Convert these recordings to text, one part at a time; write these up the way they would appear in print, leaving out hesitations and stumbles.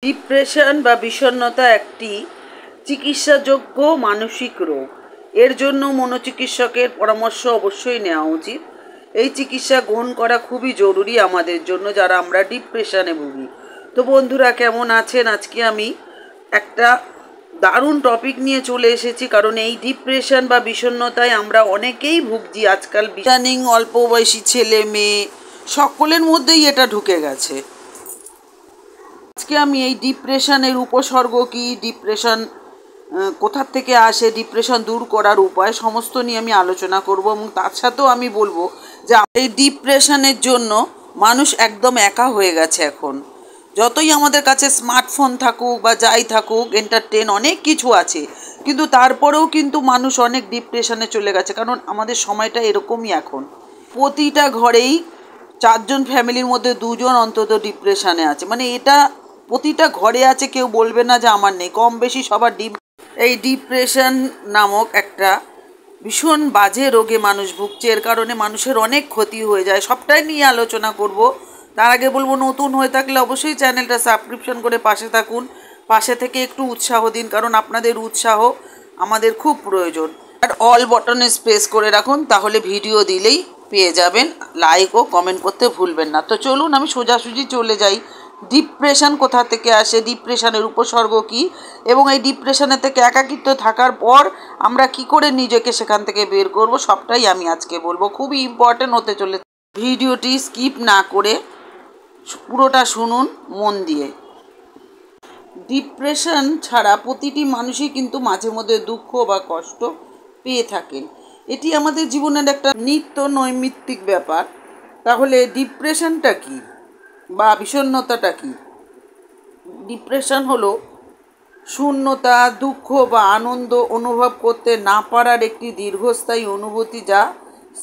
Depression বা বিষণ্ণতা একটি চিকিৎসাযোগ্য মানসিক রোগ। এর জন্য মনোচিকিৎসকের পরামর্শ অবশ্যই নেওয়া উচিত। এই চিকিৎসা গ্রহণ করা খুবই জরুরি আমাদের জন্য যারা আমরা ডিপ্রেশনে ভুগি। তো বন্ধুরা, কেমন আছেন? আজকে আমি একটা দারুণ টপিক নিয়ে চলে এসেছি, কারণ এই ডিপ্রেশন বা বিষণ্ণতায় আমরা অনেকেই ভুগছি আজকাল। ইদানিং অল্প বয়সী ছেলে মেয়ে সকলের মধ্যেই এটা ঢুকে গেছে। আজকে আমি এই ডিপ্রেশনের উপসর্গ কি, ডিপ্রেশন কোথার থেকে আসে, ডিপ্রেশন দূর করার উপায় সমস্ত নিয়ে আমি আলোচনা করব, এবং তার সাথেও আমি বলবো যে এই ডিপ্রেশনের জন্য মানুষ একদম একা হয়ে গেছে এখন। যতই আমাদের কাছে স্মার্টফোন থাকুক বা যাই থাকুক, এন্টারটেন অনেক কিছু আছে, কিন্তু তারপরেও কিন্তু মানুষ অনেক ডিপ্রেশনে চলে গেছে, কারণ আমাদের সময়টা এরকমই এখন। প্রতিটা ঘরেই 4জন ফ্যামিলির মধ্যে 2জন অন্তত ডিপ্রেশনে আছে। মানে এটা প্রতিটা ঘরে আছে, কেউ বলবে না যে আমার নেই, কম বেশি সবার এই ডিপ্রেশন নামক একটা ভীষণ বাজে রোগে মানুষ ভুগছে। এর কারণে মানুষের অনেক ক্ষতি হয়ে যায়, সবটাই নিয়ে আলোচনা করব। তার আগে বলবো, নতুন হয়ে থাকলে অবশ্যই চ্যানেলটা সাবস্ক্রিপশন করে পাশে থাকুন, পাশে থেকে একটু উৎসাহ দিন, কারণ আপনাদের উৎসাহ আমাদের খুব প্রয়োজন। আর অল বটনে প্রেস করে রাখুন, তাহলে ভিডিও দিলেই পেয়ে যাবেন। লাইক ও কমেন্ট করতে ভুলবেন না। তো চলুন আমি সোজাসুজি চলে যাই। ডিপ্রেশন কোথা থেকে আসে, ডিপ্রেশনের উপসর্গ কী, এবং এই ডিপ্রেশনের থেকে একাকিত্ব থাকার পর আমরা কি করে নিজেকে সেখান থেকে বের করব, সবটাই আমি আজকে বলবো। খুবই ইম্পর্টেন্ট হতে চলেছে। ভিডিওটি স্কিপ না করে পুরোটা শুনুন মন দিয়ে। ডিপ্রেশন ছাড়া প্রতিটি মানুষই কিন্তু মাঝে মধ্যে দুঃখ বা কষ্ট পেয়ে থাকেন। এটি আমাদের জীবনের একটা নিত্য নৈমিত্তিক ব্যাপার। তাহলে ডিপ্রেশনটা কি বা বিষণ্ণতাটা কি? ডিপ্রেশন হলো শূন্যতা, দুঃখ বা আনন্দ অনুভব করতে না পারার একটি দীর্ঘস্থায়ী অনুভূতি, যা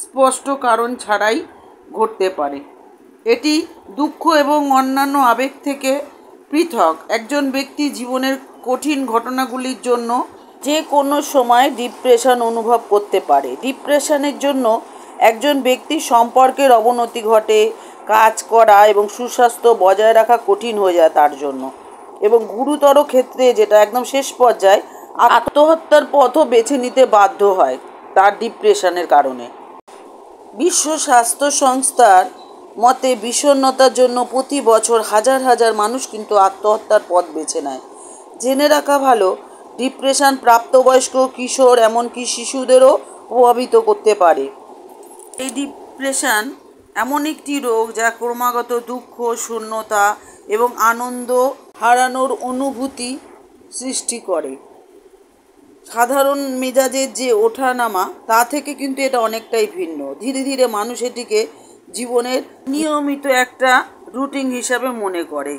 স্পষ্ট কারণ ছাড়াই ঘটতে পারে। এটি দুঃখ এবং অন্যান্য আবেগ থেকে পৃথক। একজন ব্যক্তি জীবনের কঠিন ঘটনাগুলির জন্য যে কোনো সময় ডিপ্রেশন অনুভব করতে পারে। ডিপ্রেশনের জন্য একজন ব্যক্তির সম্পর্কের অবনতি ঘটে, কাজ করা এবং সুস্বাস্থ্য বজায় রাখা কঠিন হয়ে যায় তার জন্য, এবং গুরুতর ক্ষেত্রে যেটা একদম শেষ পর্যায়ে আত্মহত্যার পথও বেছে নিতে বাধ্য হয় তার ডিপ্রেশনের কারণে। বিশ্ব স্বাস্থ্য সংস্থার মতে বিষণ্ণতার জন্য প্রতি বছর হাজার হাজার মানুষ কিন্তু আত্মহত্যার পথ বেছে নেয়। জেনে রাখা ভালো, ডিপ্রেশন প্রাপ্তবয়স্ক, কিশোর, এমনকি শিশুদেরও প্রভাবিত করতে পারে। এই ডিপ্রেশন এমন একটি রোগ যা ক্রমাগত দুঃখ, শূন্যতা এবং আনন্দ হারানোর অনুভূতি সৃষ্টি করে। সাধারণ মেজাজের যে ওঠানামা, তা থেকে কিন্তু এটা অনেকটাই ভিন্ন। ধীরে ধীরে মানুষ এটিকে জীবনের নিয়মিত একটা রুটিন হিসাবে মনে করে।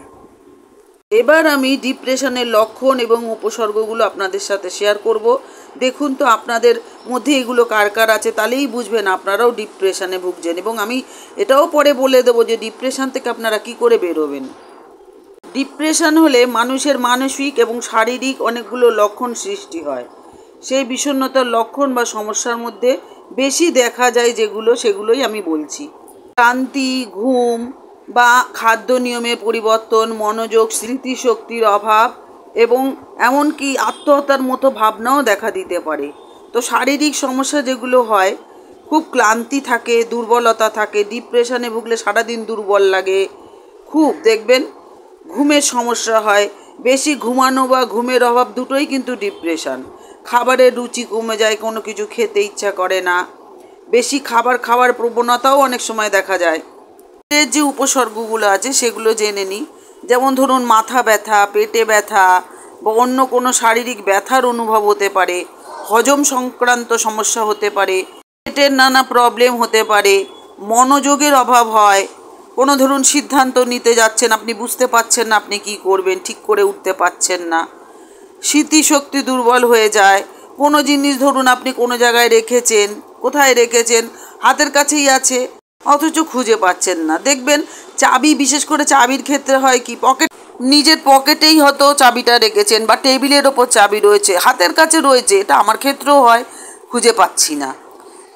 এবার আমি ডিপ্রেশনের লক্ষণ এবং উপসর্গগুলো আপনাদের সাথে শেয়ার করব। দেখুন তো আপনাদের মধ্যে এগুলো কার কার আছে, তাহলেই বুঝবেন আপনারাও ডিপ্রেশনে ভুগছেন, এবং আমি এটাও পরে বলে দেবো যে ডিপ্রেশন থেকে আপনারা কি করে বেরোবেন। ডিপ্রেশন হলে মানুষের মানসিক এবং শারীরিক অনেকগুলো লক্ষণ সৃষ্টি হয়। সেই বিষণ্ণতার লক্ষণ বা সমস্যার মধ্যে বেশি দেখা যায় যেগুলো, সেগুলোই আমি বলছি। ক্লান্তি, ঘুম বা খাদ্য নিয়মের পরিবর্তন, মনোযোগ, স্মৃতিশক্তির অভাব এবং এমনকি আত্মহত্যার মতো ভাবনাও দেখা দিতে পারে। তো শারীরিক সমস্যা যেগুলো হয়, খুব ক্লান্তি থাকে, দুর্বলতা থাকে। ডিপ্রেশনে ভুগলে সারাদিন দুর্বল লাগে, খুব দেখবেন ঘুমের সমস্যা হয়, বেশি ঘুমানো বা ঘুমের অভাব দুটোই কিন্তু ডিপ্রেশন। খাবারের রুচি কমে যায়, কোনো কিছু খেতে ইচ্ছা করে না, বেশি খাবার খাওয়ার প্রবণতাও অনেক সময় দেখা যায়। এর যে উপসর্গগুলো আছে সেগুলো জেনে নিই। যেমন ধরুন, মাথা ব্যথা, পেটে ব্যথা বা অন্য কোনো শারীরিক ব্যথার অনুভব হতে পারে, হজম সংক্রান্ত সমস্যা হতে পারে, পেটের নানা প্রবলেম হতে পারে, মনোযোগের অভাব হয়। কোনো ধরুন সিদ্ধান্ত নিতে যাচ্ছেন, আপনি বুঝতে পারছেন না আপনি কি করবেন, ঠিক করে উঠতে পারছেন না। স্মৃতিশক্তি দুর্বল হয়ে যায়। কোনো জিনিস ধরুন আপনি কোনো জায়গায় রেখেছেন, কোথায় রেখেছেন, হাতের কাছেই আছে, অথচ খুঁজে পাচ্ছেন না। দেখবেন চাবি, বিশেষ করে চাবির ক্ষেত্রে হয় কি, নিজের পকেটেই হয়তো চাবিটা রেখেছেন, বা টেবিলের ওপর চাবি রয়েছে, হাতের কাছে রয়েছে, এটা আমার ক্ষেত্রেও হয়, খুঁজে পাচ্ছি না।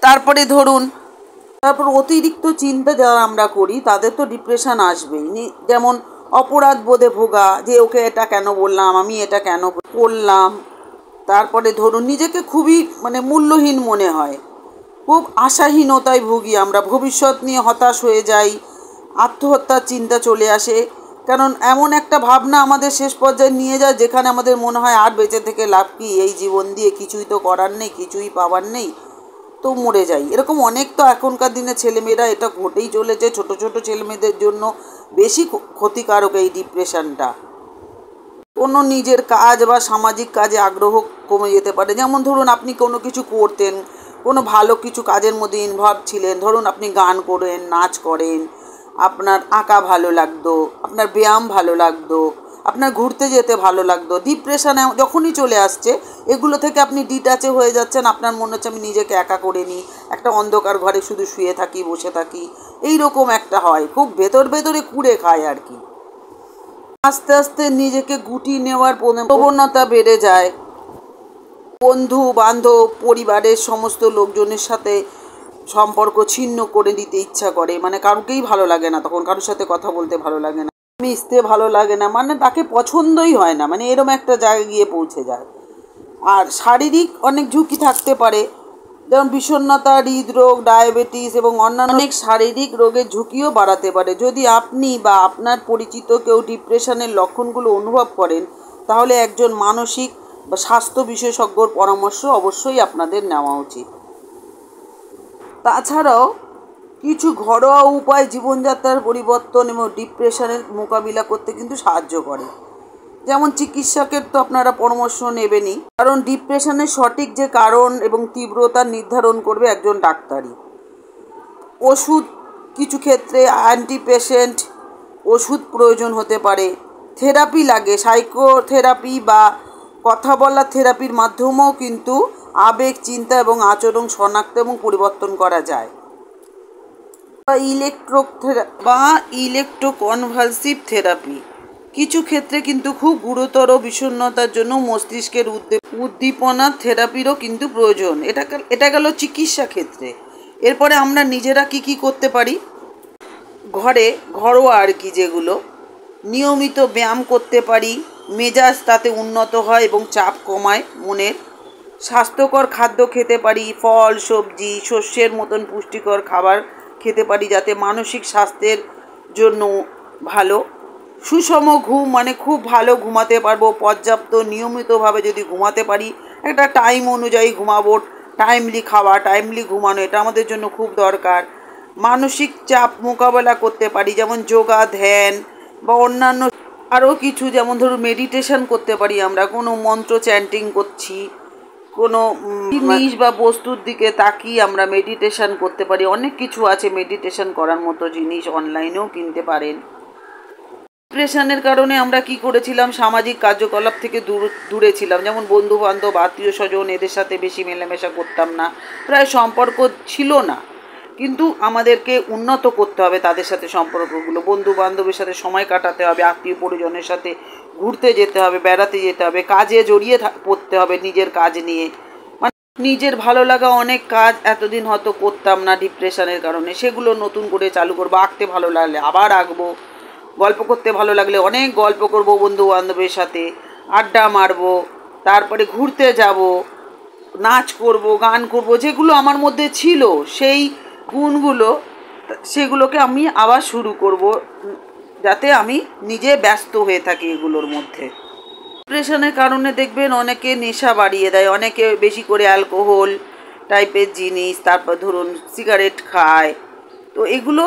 তারপরে ধরুন, অতিরিক্ত চিন্তা যারা আমরা করি তাদের তো ডিপ্রেশন আসবেই। যেমন অপরাধ বোধে ভোগা, যে ওকে এটা কেন বললাম, আমি এটা কেন করলাম। তারপরে ধরুন নিজেকে খুবই মূল্যহীন মনে হয়, খুব আশাহীনতায় ভুগি আমরা, ভবিষ্যৎ নিয়ে হতাশ হয়ে যাই, আত্মহত্যার চিন্তা চলে আসে। কারণ এমন একটা ভাবনা আমাদের শেষ পর্যায়ে নিয়ে যায় যেখানে আমাদের মনে হয় আর বেঁচে থেকে লাভ কি, এই জীবন দিয়ে কিছুই তো করার নেই, কিছুই পাবার নেই, তো মরে যাই। এরকম অনেক তো এখনকার দিনে ছেলেমেয়েরা এটা ঘটেই চলেছে। ছোট ছোট ছেলেমেয়েদের জন্য বেশি ক্ষতিকারক এই ডিপ্রেশনটা। কোনো নিজের কাজ বা সামাজিক কাজে আগ্রহ কমে যেতে পারে। যেমন ধরুন আপনি কোনো কিছু করতেন, কোনো ভালো কিছু কাজের মধ্যে ইনভলভ ছিলেন, ধরুন আপনি গান করেন, নাচ করেন, আপনার আঁকা ভালো লাগতো, আপনার ব্যায়াম ভালো লাগতো, আপনার ঘুরতে যেতে ভালো লাগতো। ডিপ্রেশনে যখনই চলে আসছে এগুলো থেকে আপনি ডিটাচে হয়ে যাচ্ছেন, আপনার মনে হচ্ছে আমি নিজেকে একা করে নিই, একটা অন্ধকার ঘরে শুধু শুয়ে থাকি, বসে থাকি, এই রকম একটা হয়, খুব ভেতর ভেতরে কুড়ে খায় আর কি। আস্তে আস্তে নিজেকে গুটিয়ে নেওয়ার প্রবণতা বেড়ে যায়। বন্ধু বান্ধব পরিবারের সমস্ত লোকজনের সাথে সম্পর্ক ছিন্ন করে দিতে ইচ্ছা করে, কারোকেই ভালো লাগে না, তখন কারোর সাথে কথা বলতে ভালো লাগে না, মিশতে ভালো লাগে না, তাকে পছন্দই হয় না, এরম একটা জায়গায় গিয়ে পৌঁছে যায়। আর শারীরিক অনেক ঝুঁকি থাকতে পারে, যেমন বিষণ্ণতা, হৃদরোগ, ডায়াবেটিস এবং অন্যান্য অনেক শারীরিক রোগের ঝুঁকিও বাড়াতে পারে। যদি আপনি বা আপনার পরিচিত কেউ ডিপ্রেশনের লক্ষণগুলো অনুভব করেন তাহলে একজন মানসিক বা স্বাস্থ্য বিশেষজ্ঞর পরামর্শ অবশ্যই আপনাদের নেওয়া উচিত। তাছাড়াও কিছু ঘরোয়া উপায় জীবনযাত্রার পরিবর্তন এবং ডিপ্রেশনের মোকাবিলা করতে কিন্তু সাহায্য করে। যেমন চিকিৎসকের তো আপনারা পরামর্শ নেবেনই, কারণ ডিপ্রেশনের সঠিক যে কারণ এবং তীব্রতা নির্ধারণ করবে একজন ডাক্তারই। ওষুধ কিছু ক্ষেত্রে অ্যান্টিপেশেন্ট ওষুধ প্রয়োজন হতে পারে, থেরাপি লাগে, সাইকোথেরাপি বা কথা বলা থেরাপির মাধ্যমেও কিন্তু আবেগ, চিন্তা এবং আচরণ শনাক্ত এবং পরিবর্তন করা যায়। ইলেকট্রোকনভালসিভ থেরাপি কিছু ক্ষেত্রে কিন্তু খুব গুরুতর বিষণ্ণতার জন্য মস্তিষ্কের উদ্দীপনা থেরাপিরও কিন্তু প্রয়োজন। এটা গেল চিকিৎসা ক্ষেত্রে। এরপরে আমরা নিজেরা কি করতে পারি, ঘরোয়া আর কি, যেগুলো নিয়মিত ব্যায়াম করতে পারি, মেজাজ তাতে উন্নত হয় এবং চাপ কমায় মনের। স্বাস্থ্যকর খাদ্য খেতে পারি, ফল, সবজি, শস্যের মতন পুষ্টিকর খাবার খেতে পারি যাতে মানসিক স্বাস্থ্যের জন্য ভালো। সুষম ঘুম, খুব ভালো ঘুমাতে পারবো, পর্যাপ্ত নিয়মিতভাবে যদি ঘুমাতে পারি, একটা টাইম অনুযায়ী ঘুমাবো, টাইমলি খাওয়া, টাইমলি ঘুমানো, এটা আমাদের জন্য খুব দরকার। মানসিক চাপ মোকাবেলা করতে পারি, যেমন যোগা, ধ্যান বা অন্যান্য আরও কিছু, যেমন ধরুন মেডিটেশন করতে পারি, আমরা কোনো মন্ত্র চ্যান্টিং করছি, কোনো জিনিস বা বস্তুর দিকে তাকিয়ে আমরা মেডিটেশন করতে পারি। অনেক কিছু আছে মেডিটেশন করার মতো জিনিস, অনলাইনেও কিনতে পারেন। ডিপ্রেশনের কারণে আমরা কি করেছিলাম, সামাজিক কার্যকলাপ থেকে দূরে ছিলাম, যেমন বন্ধু বান্ধব, আত্মীয় স্বজন, এদের সাথে বেশি মেলামেশা করতাম না, প্রায় সম্পর্ক ছিল না। কিন্তু আমাদেরকে উন্নত করতে হবে তাদের সাথে সম্পর্কগুলো, বন্ধু বান্ধবের সাথে সময় কাটাতে হবে, আত্মীয় পরিজনের সাথে ঘুরতে যেতে হবে, বেড়াতে যেতে হবে, কাজে জড়িয়ে পড়তে হবে নিজের কাজ নিয়ে। নিজের ভালো লাগা অনেক কাজ এতদিন হয়তো করতাম না ডিপ্রেশনের কারণে, সেগুলো নতুন করে চালু করবো। আঁকতে ভালো লাগলে আবার আঁকবো, গল্প করতে ভালো লাগলে অনেক গল্প করব বন্ধু বান্ধবের সাথে, আড্ডা মারবো, তারপরে ঘুরতে যাব, নাচ করব, গান করব, যেগুলো আমার মধ্যে ছিল সেই গুণগুলো, সেগুলোকে আমি আবার শুরু করব, যাতে আমি নিজে ব্যস্ত হয়ে থাকি এগুলোর মধ্যে। ডিপ্রেশনের কারণে দেখবেন অনেকে নেশা বাড়িয়ে দেয়, অনেকে বেশি করে অ্যালকোহল টাইপের জিনিস, তারপর ধরুন সিগারেট খায়। তো এগুলো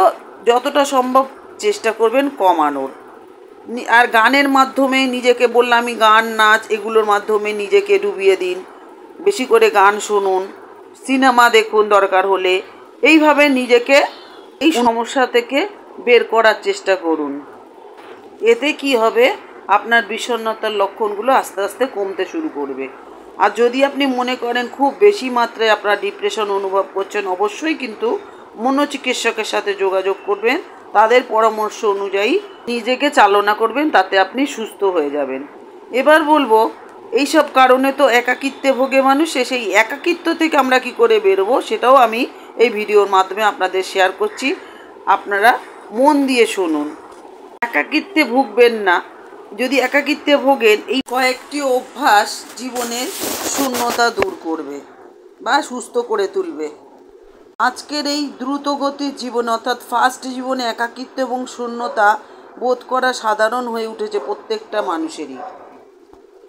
যতটা সম্ভব চেষ্টা করবেন কমানোর। আর গানের মাধ্যমে নিজেকে, বললাম আমি, গান, নাচ, এগুলোর মাধ্যমে নিজেকে ডুবিয়ে দিন, বেশি করে গান শুনুন, সিনেমা দেখুন দরকার হলে। এইভাবে নিজেকে এই সমস্যা থেকে বের করার চেষ্টা করুন। এতে কি হবে, আপনার বিষণ্ণতার লক্ষণগুলো আস্তে আস্তে কমতে শুরু করবে। আর যদি আপনি মনে করেন খুব বেশি মাত্রায় আপনার ডিপ্রেশন অনুভব করছেন, অবশ্যই কিন্তু মনোচিকিৎসকের সাথে যোগাযোগ করবেন, তাদের পরামর্শ অনুযায়ী নিজেকে চালনা করবেন, তাতে আপনি সুস্থ হয়ে যাবেন। এবার বলবো, এইসব কারণে তো একাকিত্বে ভোগে মানুষ, সেই একাকিত্ব থেকে আমরা কি করে বেরোবো সেটাও আমি এই ভিডিওর মাধ্যমে আপনাদের শেয়ার করছি। আপনারা মন দিয়ে শুনুন। একাকিত্বে ভুগবেন না। যদি একাকিত্বে ভোগেন, এই কয়েকটি অভ্যাস জীবনের শূন্যতা দূর করবে বা সুস্থ করে তুলবে। আজকের এই দ্রুতগতির জীবনে অর্থাৎ ফাস্ট জীবনে একাকিত্ব এবং শূন্যতা বোধ করা সাধারণ হয়ে উঠেছে প্রত্যেকটা মানুষেরই।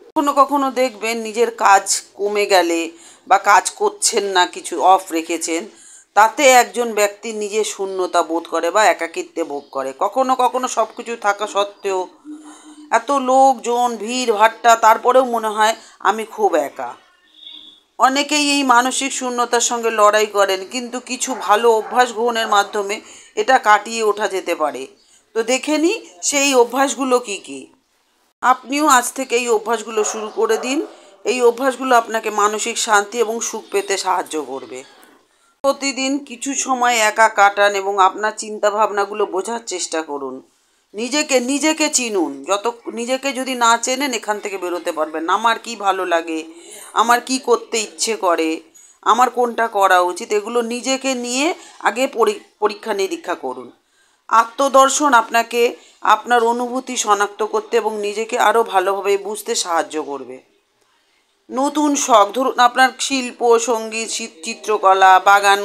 কখনো কখনো দেখবেন নিজের কাজ কমে গেলে বা কাজ করছেন না, কিছু অফ রেখেছেন, তাতে একজন ব্যক্তি নিজের শূন্যতা বোধ করে বা একাকিত্বে ভোগ করে। কখনো কখনো সব কিছু থাকা সত্ত্বেও, এত লোকজন ভিড় ভাট্টা, তারপরেও মনে হয় আমি খুব একা। অনেকেই এই মানসিক শূন্যতার সঙ্গে লড়াই করেন, কিন্তু কিছু ভালো অভ্যাস গ্রহণের মাধ্যমে এটা কাটিয়ে ওঠা যেতে পারে। তো দেখে নিই সেই অভ্যাসগুলো কি কি। আপনিও আজ থেকে এই অভ্যাসগুলো শুরু করে দিন। এই অভ্যাসগুলো আপনাকে মানসিক শান্তি এবং সুখ পেতে সাহায্য করবে। প্রতিদিন কিছু সময় একা কাটান এবং আপনার চিন্তা ভাবনাগুলো বোঝার চেষ্টা করুন। নিজেকে চিনুন। নিজেকে যদি না চেনেন, এখান থেকে বেরোতে পারবেন না। আমার কি ভালো লাগে, আমার কি করতে ইচ্ছে করে, আমার কোনটা করা উচিত, এগুলো নিজেকে নিয়ে আগে পরীক্ষা নিরীক্ষা করুন। আত্মদর্শন আপনাকে আপনার অনুভূতি শনাক্ত করতে এবং নিজেকে আরও ভালোভাবে বুঝতে সাহায্য করবে। নতুন শখ, ধরুন আপনার শিল্প, সঙ্গীত, চিত্রকলা, বাগান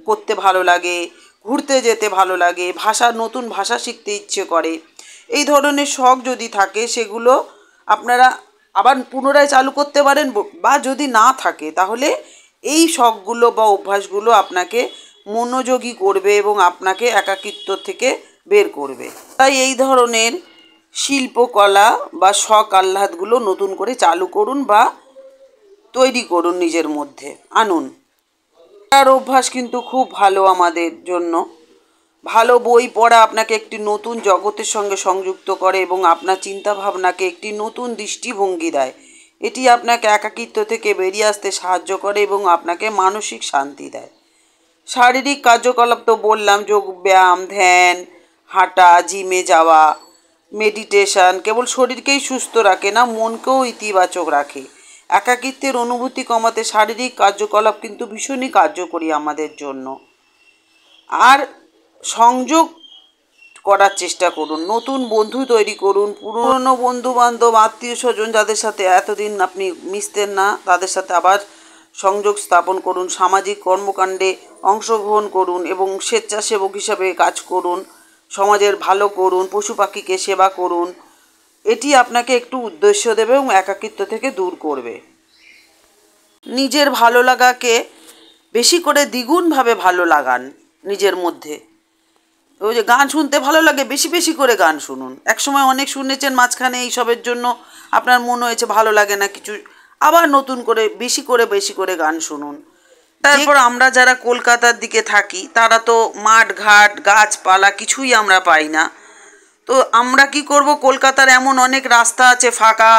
করতে ভালো লাগে, ঘুরতে যেতে ভালো লাগে, নতুন ভাষা শিখতে ইচ্ছে করে, এই ধরনের শখ যদি থাকে, সেগুলো আপনারা আবার পুনরায় চালু করতে পারেন। বা যদি না থাকে, তাহলে এই শখগুলো বা অভ্যাসগুলো আপনাকে মনোযোগী করবে এবং আপনাকে একাকিত্ব থেকে বের করবে। তাই এই ধরনের শিল্পকলা বা শখ আহ্লাদগুলো নতুন করে চালু করুন বা তৈরি করুন, নিজের মধ্যে আনুন। পড়ার অভ্যাস কিন্তু খুব ভালো আমাদের জন্য। ভালো বই পড়া আপনাকে একটি নতুন জগতের সঙ্গে সংযুক্ত করে এবং আপনার চিন্তা ভাবনাকে একটি নতুন দৃষ্টিভঙ্গি দেয়। এটি আপনাকে একাকিত্ব থেকে বেরিয়ে আসতে সাহায্য করে এবং আপনাকে মানসিক শান্তি দেয়। শারীরিক কার্যকলাপ তো বললাম, যোগব্যায়াম, ধ্যান, হাঁটা, জিমে যাওয়া, মেডিটেশন কেবল শরীরকেই সুস্থ রাখে না, মনকেও ইতিবাচক রাখে। একাকিত্বের অনুভূতি কমাতে শারীরিক কার্যকলাপ কিন্তু ভীষণই কার্যকরী আমাদের জন্য। আর সংযোগ করার চেষ্টা করুন, নতুন বন্ধু তৈরি করুন। পুরনো বন্ধু বান্ধব, আত্মীয় স্বজন যাদের সাথে এতদিন আপনি মিশতেন না, তাদের সাথে আবার সংযোগ স্থাপন করুন। সামাজিক কর্মকাণ্ডে অংশগ্রহণ করুন এবং স্বেচ্ছাসেবক হিসাবে কাজ করুন। সমাজের ভালো করুন, পশু পাখিকে সেবা করুন। এটি আপনাকে একটু উদ্দেশ্য দেবে এবং একাকিত্ব থেকে দূর করবে। নিজের ভালো লাগাকে বেশি করে দ্বিগুণভাবে ভালো লাগান নিজের মধ্যে। ওই যে গান শুনতে ভালো লাগে, বেশি বেশি করে গান শুনুন। একসময় অনেক শুনেছেন, মাঝখানে এইসবের জন্য আপনার মনে হয়েছে ভালো লাগে না কিছু, আবার নতুন করে বেশি করে গান শুনুন। তারপর আমরা যারা কলকাতার দিকে থাকি, তারা তো মাঠ ঘাট গাছপালা কিছুই আমরা পাই না। তো আমরা কি করব, কলকাতার এমন অনেক রাস্তা আছে ফাঁকা,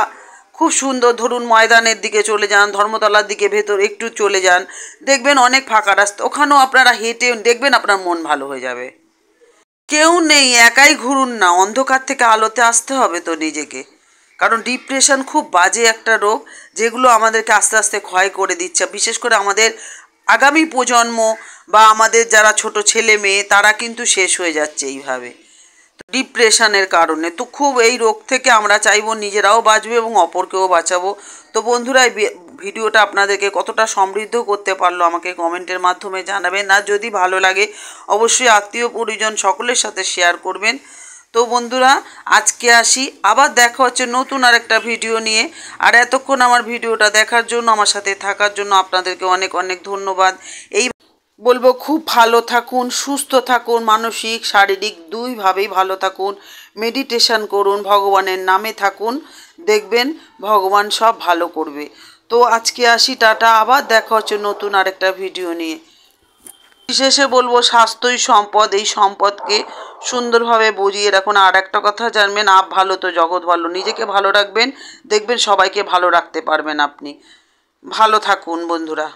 খুব সুন্দর। ধরুন ময়দানের দিকে চলে যান, ধর্মতলার দিকে ভেতর একটু চলে যান, দেখবেন অনেক ফাঁকা রাস্তা। ওখানেও আপনারা হেঁটে দেখবেন আপনার মন ভালো হয়ে যাবে। কেউ নেই, একাই ঘুরুন না। অন্ধকার থেকে আলোতে আসতে হবে তো নিজেকে। কারণ ডিপ্রেশন খুব বাজে একটা রোগ, যেগুলো আমাদেরকে আস্তে আস্তে ক্ষয় করে দিচ্ছে। বিশেষ করে আমাদের আগামী প্রজন্ম বা আমাদের যারা ছোট ছেলে মেয়ে, তারা কিন্তু শেষ হয়ে যাচ্ছে এইভাবে ডিপ্রেশনের কারণে। তো খুব এই রোগ থেকে আমরা চাইবো নিজেরাও বাঁচবো এবং অপরকেও বাঁচাবো। তো বন্ধুরা, এই ভিডিওটা আপনাদেরকে কতটা সমৃদ্ধ করতে পারলো আমাকে কমেন্টের মাধ্যমে জানাবেন। আর যদি ভালো লাগে অবশ্যই আত্মীয় পরিজন সকলের সাথে শেয়ার করবেন। তো বন্ধুরা, আজকে আসি, আবার দেখা হচ্ছে নতুন আরেকটা ভিডিও নিয়ে। আর এতক্ষণ আমার ভিডিওটা দেখার জন্য, আমার সাথে থাকার জন্য আপনাদেরকে অনেক অনেক ধন্যবাদ। এই বলবো, খুব ভালো থাকুন, সুস্থ থাকুন, মানসিক শারীরিক দুইভাবেই ভালো থাকুন। মেডিটেশন করুন, ভগবানের নামে থাকুন, দেখবেন ভগবান সব ভালো করবে। তো আজকে আসি, টাটা, আবার দেখা হচ্ছে নতুন আরেকটা ভিডিও নিয়ে। বিশেষে বলবো, স্বাস্থ্যই সম্পদ। এই সম্পদকে সুন্দরভাবে বুঝিয়ে রাখুন। আর একটা কথা জানবেন, আপ ভালো তো জগৎ ভালো। নিজেকে ভালো রাখবেন, দেখবেন সবাইকে ভালো রাখতে পারবেন আপনি। ভালো থাকুন বন্ধুরা।